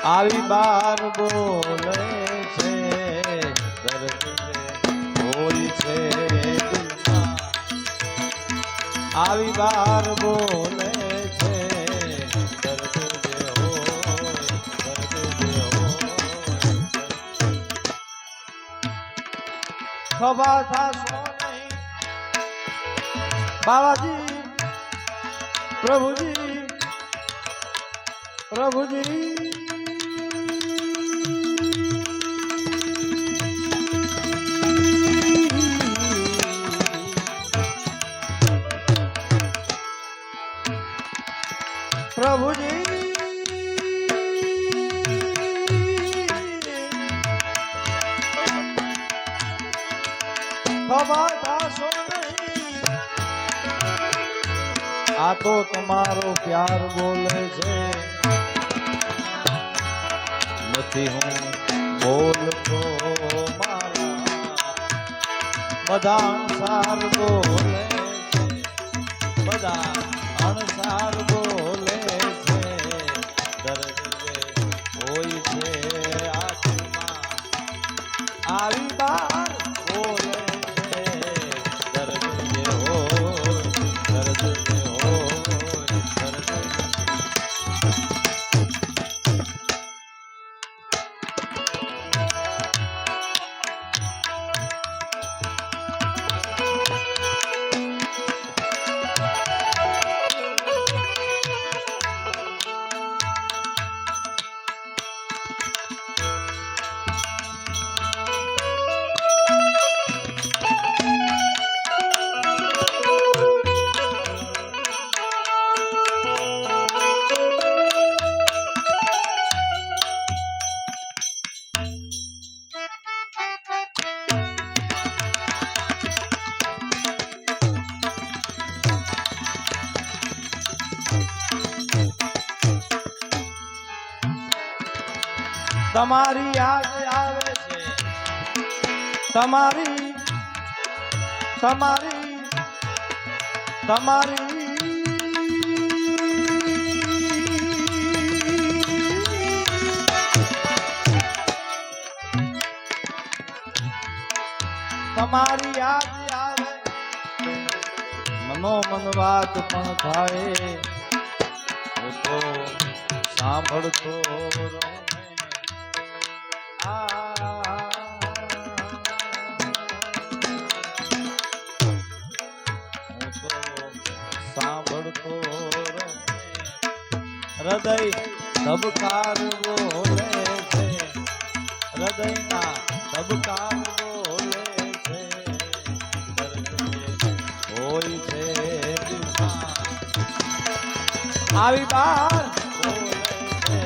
આવી બાર બોલે છે દર્દ હોય છે દિલમાં આવી બાર બોલે છે દર્દ જે હોય દર્દ જે હોય ખભા થાશો નહીં બાવાજી પ્રભુજી પ્રભુજી પ્રભુજી ખબર થાશો નહીં આ તો તમારો પ્યાર બોલે છે નથી હું બોલતો મારા બધા અણસાર બોલે છે બધા અણસાર બોલે છે દર્દ જે હોય છે આત્મા આવી બાર બોલે છે દર્દ જે હોય દર્દ જે હોય દર્દ તમારી યાદ આવે છે તમારી તમારી તમારી તમારી યાદ આવે મનોમન વાત પણ થાય હું તો સાંભળતો રહું સાંભળતો હૃદય ધબકાર બોલે છે હૃદયના ધબકાર બોલે છે હોય છે આવી બાર બોલે છે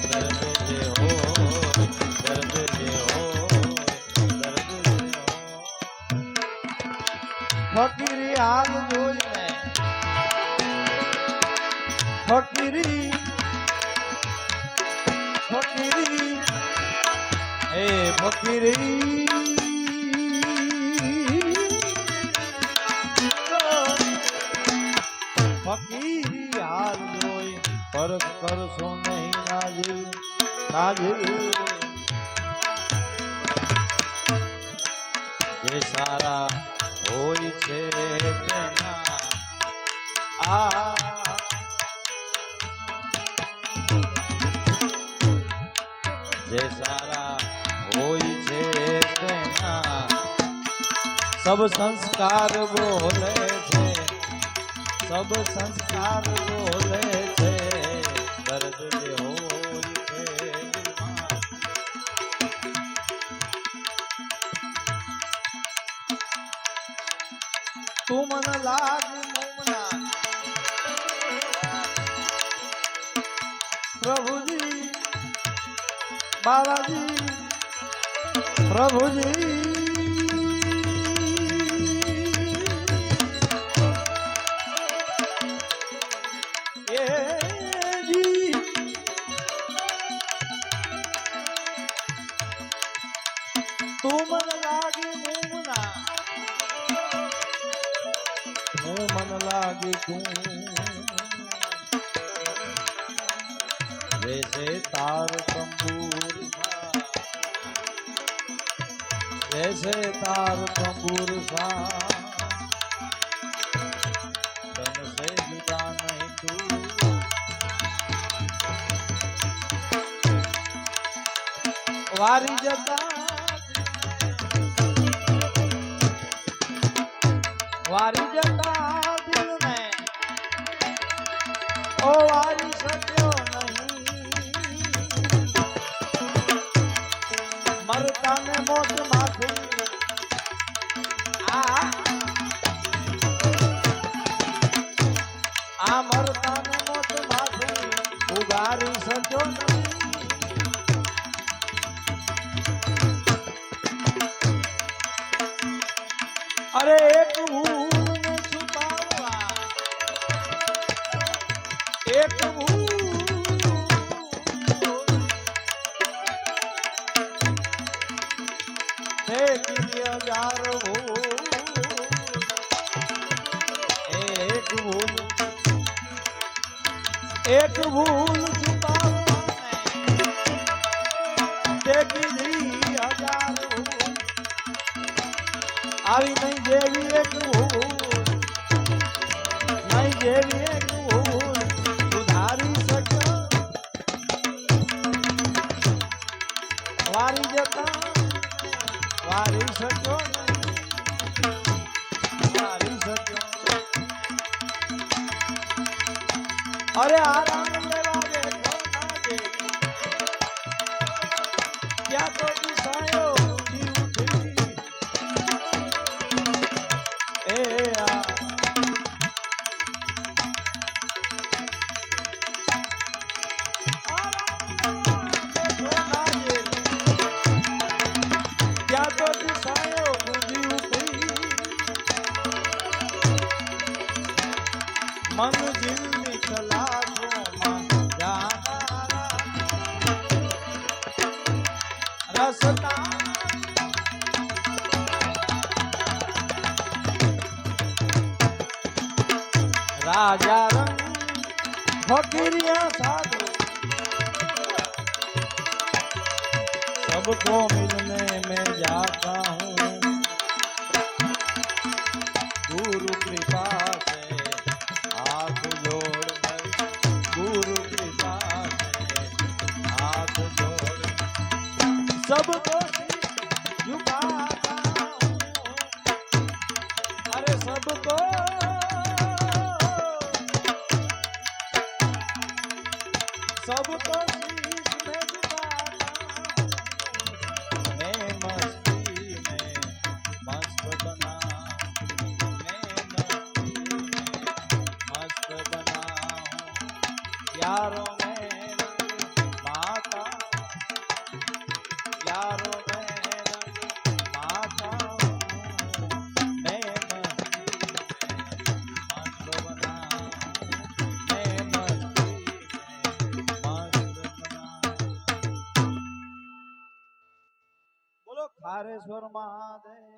દર્દ જે હોય દર્દ જે હોય દર્દ જે ફકીરી હાલ જોઈને ફકીરી ફકીરી એ ફકીરી ફકીરી હાલ જોઈ ફરક કરશો નહીં નાજી નાજી જે સારા હોય છે તેના જે સારા હોય છે તેના સબ સંસ્કાર બોલે છે સબ સંસ્કાર બોલે છે દર્દ જે હોય છે તું મન લાગ મોમના પ્રભુજી બાલાજી પ્રભુજી તું મન લાગે મોમના હું મન લાગે તું जैसे तार तंबूर सा, जैसे तार तंबूर सा, तन से जुदा नहीं तू। वारी जता वारी जता दिल में ओ वारी सको नहीं, मरता ने मौत माथे आ मरता ने मौत माथे उगारी सको नहीं। अरे एक भूल में छुपावा, एक भूल देखिए हजार भूल, एक भूल छुपावा देखी हजार भूल, આવી નહીં જેવી એક ભૂલ, નહીં જેવી એક ભૂલ સુધારી શક્યો વારી જતા વારી શક્યો નહીં, વારી શક્યો। અરે આરામ લેવા બેઠો ના જે ક્યાં તો દિશાયો मन जिल्ली तलाशों में जाना रसता राजा रंग फकीरिया साधु सबको मिलने में जाता हूँ, गुरु कृपा से हाथ जोड़, गुरु कृपा से हाथ जोड़ सबको झुकाता हूँ। अरे सबको सबको शीश में झुकाता हूँ। मैं मस्ती में मस्त बना, यारों में रंग माता, यारों में रंग माता, मैं मस्त बना, मैं मस्ती में मस्त बना। बोलो खारेश्वर महादेव।